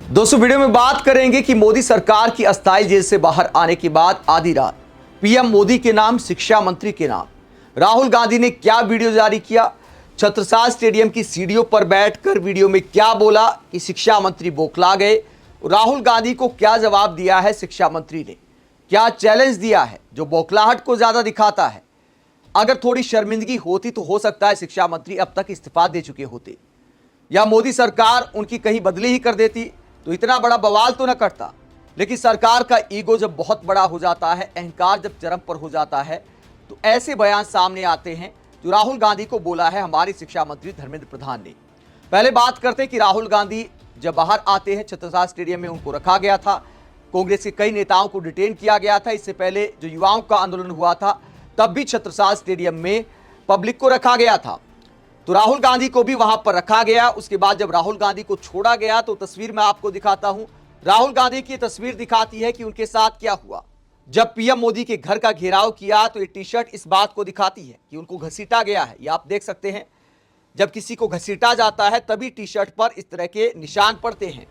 दोस्तों वीडियो में बात करेंगे कि मोदी सरकार की अस्थायी जेल से बाहर आने के बाद आधी रात पीएम मोदी के नाम, शिक्षा मंत्री के नाम राहुल गांधी ने क्या वीडियो जारी किया, छत्रसाल स्टेडियम की सीढ़ियों पर बैठकर वीडियो में क्या बोला कि शिक्षा मंत्री बौखला गए। राहुल गांधी को क्या जवाब दिया है शिक्षा मंत्री ने, क्या चैलेंज दिया है जो बौखलाहट को ज्यादा दिखाता है। अगर थोड़ी शर्मिंदगी होती तो हो सकता है शिक्षा मंत्री अब तक इस्तीफा दे चुके होते या मोदी सरकार उनकी कहीं बदली ही कर देती तो इतना बड़ा बवाल तो न करता। लेकिन सरकार का ईगो जब बहुत बड़ा हो जाता है, अहंकार जब चरम पर हो जाता है, तो ऐसे बयान सामने आते हैं जो राहुल गांधी को बोला है हमारे शिक्षा मंत्री धर्मेंद्र प्रधान ने। पहले बात करते हैं कि राहुल गांधी जब बाहर आते हैं, छत्रसाल स्टेडियम में उनको रखा गया था, कांग्रेस के कई नेताओं को डिटेन किया गया था। इससे पहले जो युवाओं का आंदोलन हुआ था तब भी छत्रसाल स्टेडियम में पब्लिक को रखा गया था, तो राहुल गांधी को भी वहां पर रखा गया। उसके बाद जब राहुल गांधी को छोड़ा गया तो तस्वीर मैं आपको दिखाता हूं। राहुल गांधी की तस्वीर दिखाती है कि उनके साथ क्या हुआ। जब पीएम मोदी के घर का घेराव किया तो ये टी शर्ट इस बात को दिखाती है कि उनको घसीटा गया है। ये आप देख सकते हैं, जब किसी को घसीटा जाता है तभी टी शर्ट पर इस तरह के निशान पड़ते हैं।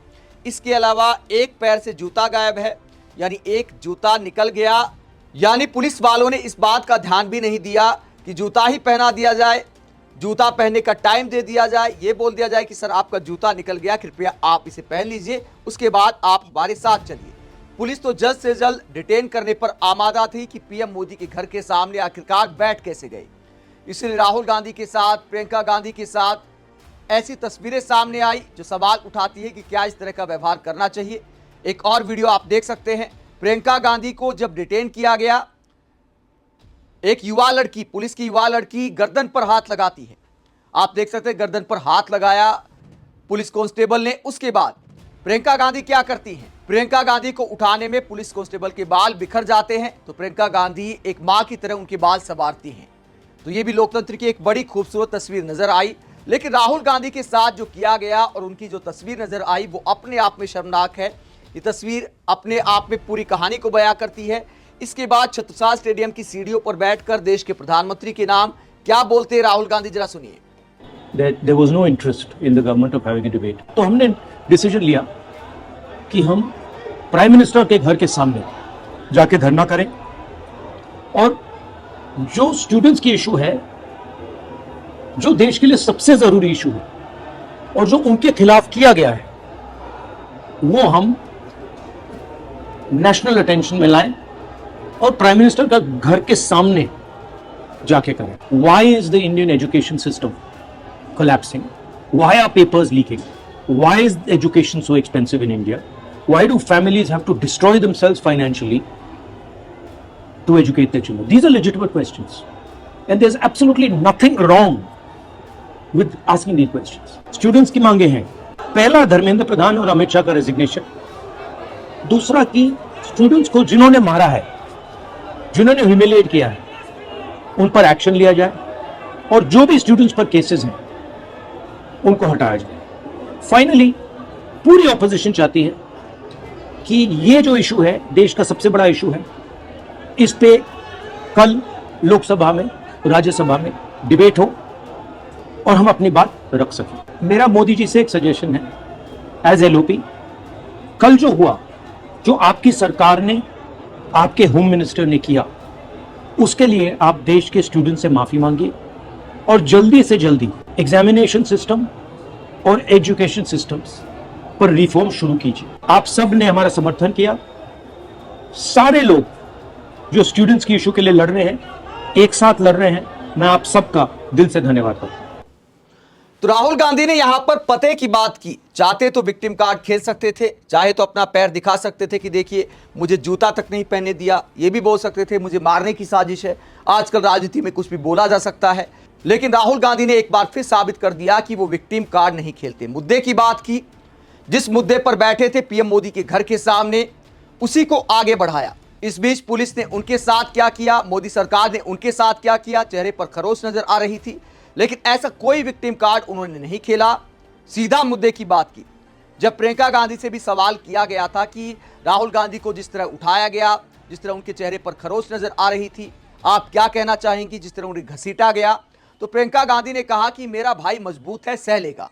इसके अलावा एक पैर से जूता गायब है, यानी एक जूता निकल गया। यानी पुलिस वालों ने इस बात का ध्यान भी नहीं दिया कि जूता ही पहना दिया जाए, जूता पहनने का टाइम दे दिया जाए, ये बोल दिया जाए कि सर आपका जूता निकल गया, कृपया आप इसे पहन लीजिए, उसके बाद आप हमारे साथ चलिए। पुलिस तो जल्द से जल्द डिटेन करने पर आमादा थी कि पीएम मोदी के घर के सामने आखिरकार बैठ कैसे गए। इसलिए राहुल गांधी के साथ, प्रियंका गांधी के साथ ऐसी तस्वीरें सामने आई जो सवाल उठाती है कि क्या इस तरह का व्यवहार करना चाहिए। एक और वीडियो आप देख सकते हैं, प्रियंका गांधी को जब डिटेन किया गया, एक युवा लड़की, पुलिस की युवा लड़की गर्दन पर हाथ लगाती है। आप देख सकते हैं गर्दन पर हाथ लगाया पुलिस कांस्टेबल ने। उसके बाद प्रियंका गांधी क्या करती हैं, प्रियंका गांधी को उठाने में पुलिस कांस्टेबल के बाल बिखर जाते हैं, तो प्रियंका गांधी एक मां की तरह उनके बाल संवारती हैं। तो ये भी लोकतंत्र की एक बड़ी खूबसूरत तस्वीर नजर आई। लेकिन राहुल गांधी के साथ जो किया गया और उनकी जो तस्वीर नजर आई वो अपने आप में शर्मनाक है। ये तस्वीर अपने आप में पूरी कहानी को बयां करती है। इसके बाद छत्रसाल स्टेडियम की सीढ़ियों पर बैठकर देश के प्रधानमंत्री के नाम क्या बोलते राहुल गांधी, जरा सुनिए। There was no interest in the government of having a debate. तो हमने डिसीजन लिया कि हम प्राइम मिनिस्टर के घर के सामने जाके धरना करें और जो स्टूडेंट्स की इशू है, जो देश के लिए सबसे जरूरी इशू है और जो उनके खिलाफ किया गया है, वो हम नेशनल अटेंशन में लाएं और प्राइम मिनिस्टर का घर के सामने जाके करें। Why is the Indian education system collapsing? Why are papers leaking? Why is education so expensive in India? Why do families have to destroy themselves financially to educate their children? These are legitimate questions, and there's absolutely nothing wrong with asking these questions. Students की मांगे हैं, पहला धर्मेंद्र प्रधान और अमित शाह का resignation, दूसरा कि students को जिन्होंने मारा है, जिन्होंने ह्यूमिलिएट किया है, उन पर एक्शन लिया जाए और जो भी स्टूडेंट्स पर केसेस हैं उनको हटाया जाए। फाइनली पूरी ऑपोजिशन चाहती है कि ये जो इशू है, देश का सबसे बड़ा इशू है, इस पे कल लोकसभा में, राज्यसभा में डिबेट हो और हम अपनी बात रख सकें। मेरा मोदी जी से एक सजेशन है एज एलओपी, कल जो हुआ, जो आपकी सरकार ने, आपके होम मिनिस्टर ने किया, उसके लिए आप देश के स्टूडेंट से माफी मांगिए और जल्दी से जल्दी एग्जामिनेशन सिस्टम और एजुकेशन सिस्टम्स पर रिफॉर्म शुरू कीजिए। आप सब ने हमारा समर्थन किया, सारे लोग जो स्टूडेंट्स की इशू के लिए लड़ रहे हैं, एक साथ लड़ रहे हैं, मैं आप सबका दिल से धन्यवाद करता हूं। तो राहुल गांधी ने यहां पर पते की बात की। चाहते तो विक्टिम कार्ड खेल सकते थे, चाहे तो अपना पैर दिखा सकते थे कि देखिए मुझे जूता तक नहीं पहनने दिया, ये भी बोल सकते थे मुझे मारने की साजिश है। आजकल राजनीति में कुछ भी बोला जा सकता है, लेकिन राहुल गांधी ने एक बार फिर साबित कर दिया कि वो विक्टिम कार्ड नहीं खेलते। मुद्दे की बात की, जिस मुद्दे पर बैठे थे पीएम मोदी के घर के सामने, उसी को आगे बढ़ाया। इस बीच पुलिस ने उनके साथ क्या किया, मोदी सरकार ने उनके साथ क्या किया, चेहरे पर खरोश नजर आ रही थी, लेकिन ऐसा कोई विक्टिम कार्ड उन्होंने नहीं खेला। सीधा मुद्दे की बात की। जब प्रियंका गांधी से भी सवाल किया गया था कि राहुल गांधी को जिस तरह उठाया गया, जिस तरह उनके चेहरे पर खरोश नजर आ रही थी, आप क्या कहना चाहेंगी, जिस तरह उन्हें घसीटा गया, तो प्रियंका गांधी ने कहा कि मेरा भाई मजबूत है, सह लेगा।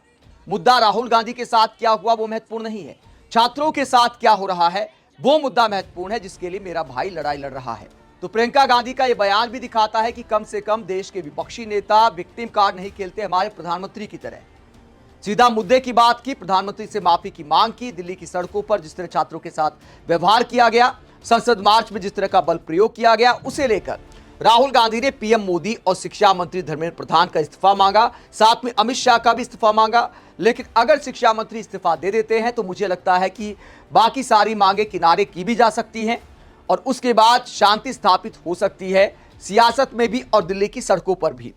मुद्दा राहुल गांधी के साथ क्या हुआ वो महत्वपूर्ण नहीं है, छात्रों के साथ क्या हो रहा है वो मुद्दा महत्वपूर्ण है, जिसके लिए मेरा भाई लड़ाई लड़ रहा है। तो प्रियंका गांधी का यह बयान भी दिखाता है कि कम से कम देश के विपक्षी नेता विक्टिम कार्ड नहीं खेलते हमारे प्रधानमंत्री की तरह। सीधा मुद्दे की बात की, प्रधानमंत्री से माफी की मांग की। दिल्ली की सड़कों पर जिस तरह छात्रों के साथ व्यवहार किया गया, संसद मार्च में जिस तरह का बल प्रयोग किया गया, उसे लेकर राहुल गांधी ने पीएम मोदी और शिक्षा मंत्री धर्मेंद्र प्रधान का इस्तीफा मांगा, साथ में अमित शाह का भी इस्तीफा मांगा। लेकिन अगर शिक्षा मंत्री इस्तीफा दे देते हैं तो मुझे लगता है कि बाकी सारी मांगे किनारे की भी जा सकती हैं और उसके बाद शांति स्थापित हो सकती है, सियासत में भी और दिल्ली की सड़कों पर भी।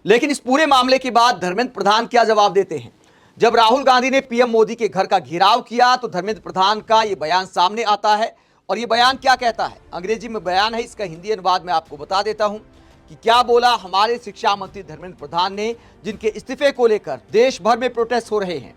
लेकिन इस पूरे मामले के बाद धर्मेंद्र प्रधान क्या जवाब देते हैं? जब राहुल गांधी ने पीएम मोदी के घर का घेराव किया तो धर्मेंद्र प्रधान का यह बयान सामने आता है। और यह बयान क्या कहता है? अंग्रेजी में बयान है, इसका हिंदी अनुवाद मैं आपको बता देता हूं कि क्या बोला हमारे शिक्षा मंत्री धर्मेंद्र प्रधान ने, जिनके इस्तीफे को लेकर देश भर में प्रोटेस्ट हो रहे हैं।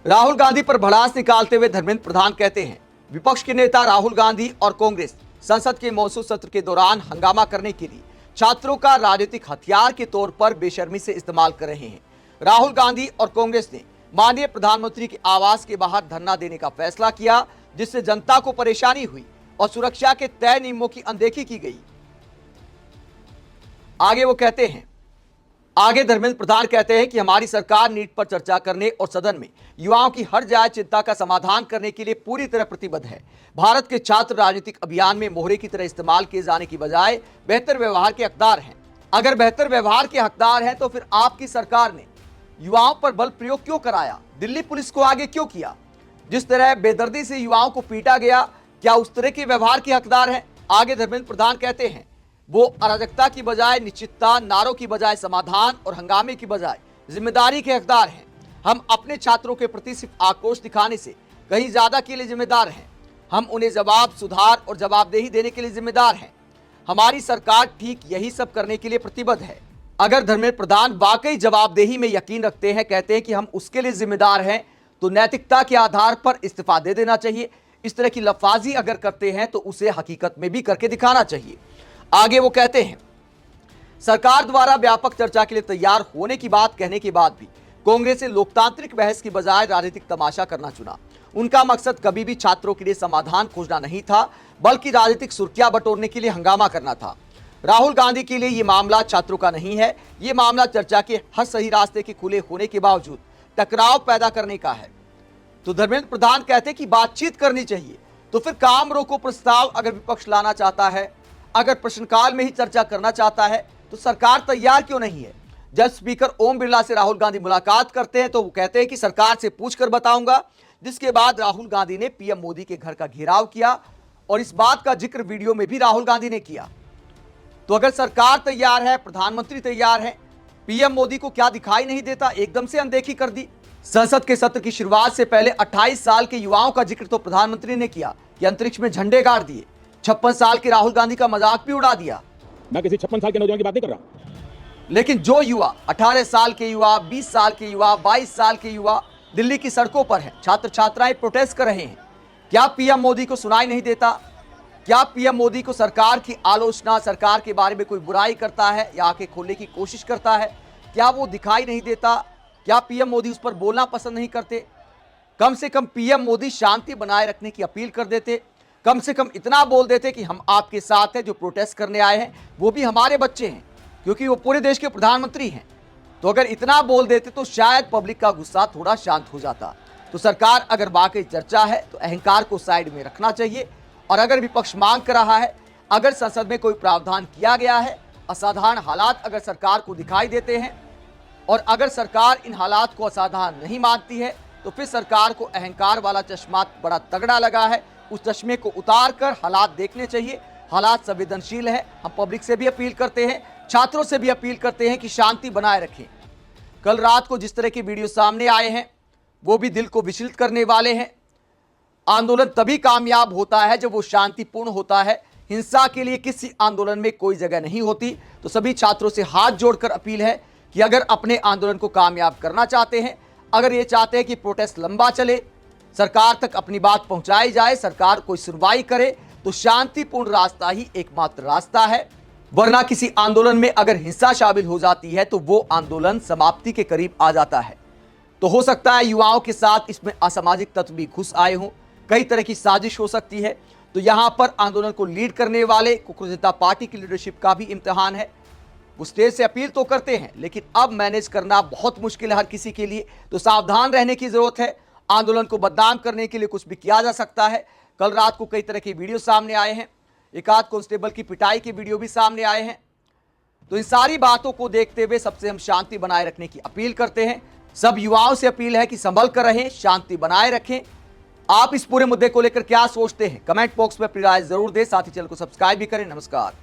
राहुल गांधी पर भड़ास निकालते हुए धर्मेंद्र प्रधान कहते हैं, विपक्ष के नेता राहुल गांधी और कांग्रेस संसद के मौसूम सत्र के दौरान हंगामा करने के लिए छात्रों का राजनीतिक हथियार के तौर पर बेशर्मी से इस्तेमाल कर रहे हैं। राहुल गांधी और कांग्रेस ने माननीय प्रधानमंत्री के आवास के बाहर धरना देने का फैसला किया, जिससे जनता को परेशानी हुई और सुरक्षा के तय नियमों की अनदेखी की गई। आगे धर्मेंद्र प्रधान कहते हैं कि हमारी सरकार नीट पर चर्चा करने और सदन में युवाओं की हर जायज चिंता का समाधान करने के लिए पूरी तरह प्रतिबद्ध है। भारत के छात्र राजनीतिक अभियान में मोहरे की तरह इस्तेमाल किए जाने की बजाय बेहतर व्यवहार के हकदार हैं। अगर बेहतर व्यवहार के हकदार हैं तो फिर आपकी सरकार ने युवाओं पर बल प्रयोग क्यों कराया? दिल्ली पुलिस को आगे क्यों किया? जिस तरह बेदर्दी से युवाओं को पीटा गया, क्या उस तरह के व्यवहार के हकदार हैं? आगे धर्मेंद्र प्रधान कहते हैं, वो अराजकता की बजाय निश्चितता, नारों की बजाय समाधान और हंगामे की बजाय जिम्मेदारी के हकदार हैं। हम अपने छात्रों के प्रति सिर्फ आक्रोश दिखाने से कहीं ज्यादा के लिए जिम्मेदार हैं। हम उन्हें जवाब, सुधार और जवाबदेही देने के लिए जिम्मेदार हैं। हमारी सरकार ठीक यही सब करने के लिए प्रतिबद्ध है। अगर धर्मेंद्र प्रधान वाकई जवाबदेही में यकीन रखते हैं, कहते हैं कि हम उसके लिए जिम्मेदार हैं, तो नैतिकता के आधार पर इस्तीफा दे देना चाहिए। इस तरह की लफाजी अगर करते हैं तो उसे हकीकत में भी करके दिखाना चाहिए। आगे वो कहते हैं, सरकार द्वारा व्यापक चर्चा के लिए तैयार होने की बात कहने के बाद भी कांग्रेस ने लोकतांत्रिक बहस की बजाय राजनीतिक तमाशा करना चुना। उनका मकसद कभी भी छात्रों के लिए समाधान खोजना नहीं था, बल्कि राजनीतिक सुर्खियां बटोरने के लिए हंगामा करना था। राहुल गांधी के लिए यह मामला छात्रों का नहीं है, यह मामला चर्चा के हर सही रास्ते के खुले होने के बावजूद टकराव पैदा करने का है। तो धर्मेंद्र प्रधान कहते हैं कि बातचीत करनी चाहिए। तो फिर काम रोको प्रस्ताव अगर विपक्ष लाना चाहता है, अगर प्रश्नकाल में ही चर्चा करना चाहता है, तो सरकार तैयार क्यों नहीं है? जब स्पीकर ओम बिरला से राहुल गांधी मुलाकात करते हैं तो वो कहते हैं कि सरकार से पूछकर बताऊंगा। जिसके बाद राहुल गांधी ने पीएम मोदी के घर का घेराव किया और इस बात का जिक्र वीडियो में भी राहुल गांधी ने किया। तो अगर सरकार तैयार है, प्रधानमंत्री तैयार है, पीएम मोदी को क्या दिखाई नहीं देता? एकदम से अनदेखी कर दी। संसद के सत्र की शुरुआत से पहले 28 साल के युवाओं का जिक्र तो प्रधानमंत्री ने किया कि अंतरिक्ष में झंडे गाड़ दिए। 56 साल के राहुल गांधी का मजाक भी उड़ा दिया। मैं किसी 56 साल के नौजवान की बात नहीं कर रहा। लेकिन जो युवा 18 साल के युवा, 20 साल के युवा, 22 साल के युवा दिल्ली की सड़कों पर हैं, छात्र छात्राएं प्रोटेस्ट कर रहे हैं, क्या पीएम मोदी को सुनाई नहीं देता? क्या पीएम मोदी को सरकार की आलोचना, सरकार के बारे में कोई बुराई करता है या आंखें खोलने की कोशिश करता है, क्या वो दिखाई नहीं देता? क्या पीएम मोदी उस पर बोलना पसंद नहीं करते? कम से कम पीएम मोदी शांति बनाए रखने की अपील कर देते। कम से कम इतना बोल देते कि हम आपके साथ हैं, जो प्रोटेस्ट करने आए हैं वो भी हमारे बच्चे हैं, क्योंकि वो पूरे देश के प्रधानमंत्री हैं। तो अगर इतना बोल देते तो शायद पब्लिक का गुस्सा थोड़ा शांत हो जाता। तो सरकार अगर वाकई चर्चा है तो अहंकार को साइड में रखना चाहिए। और अगर विपक्ष मांग कर रहा है, अगर संसद में कोई प्रावधान किया गया है, असाधारण हालात अगर सरकार को दिखाई देते हैं और अगर सरकार इन हालात को असाधारण नहीं मानती है, तो फिर सरकार को अहंकार वाला चश्मा बड़ा तगड़ा लगा है, उस चश्मे को उतार कर हालात देखने चाहिए। हालात संवेदनशील है। हम पब्लिक से भी अपील करते हैं, छात्रों से भी अपील करते हैं कि शांति बनाए रखें। कल रात को जिस तरह के वीडियो सामने आए हैं वो भी दिल को विचलित करने वाले हैं। आंदोलन तभी कामयाब होता है जब वो शांतिपूर्ण होता है। हिंसा के लिए किसी आंदोलन में कोई जगह नहीं होती। तो सभी छात्रों से हाथ जोड़कर अपील है कि अगर अपने आंदोलन को कामयाब करना चाहते हैं, अगर ये चाहते हैं कि प्रोटेस्ट लंबा चले, सरकार तक अपनी बात पहुंचाई जाए, सरकार कोई सुनवाई करे, तो शांतिपूर्ण रास्ता ही एकमात्र रास्ता है। वरना किसी आंदोलन में अगर हिंसा शामिल हो जाती है तो वो आंदोलन समाप्ति के करीब आ जाता है। तो हो सकता है युवाओं के साथ इसमें असामाजिक तत्व भी घुस आए हों, कई तरह की साजिश हो सकती है। तो यहां पर आंदोलन को लीड करने वाले कुकुर जनता पार्टी की लीडरशिप का भी इम्तिहान है। वो स्टेज से अपील तो करते हैं, लेकिन अब मैनेज करना बहुत मुश्किल है हर किसी के लिए। तो सावधान रहने की जरूरत है। आंदोलन को बदनाम करने के लिए कुछ भी किया जा सकता है। कल रात को कई तरह के वीडियो सामने आए हैं, एक आध कांस्टेबल की पिटाई के वीडियो भी सामने आए हैं। तो इन सारी बातों को देखते हुए सबसे हम शांति बनाए रखने की अपील करते हैं। सब युवाओं से अपील है कि संभल कर रहें, शांति बनाए रखें। आप इस पूरे मुद्दे को लेकर क्या सोचते हैं, कमेंट बॉक्स में अपनी राय जरूर दें। साथ ही चैनल को सब्सक्राइब भी करें। नमस्कार।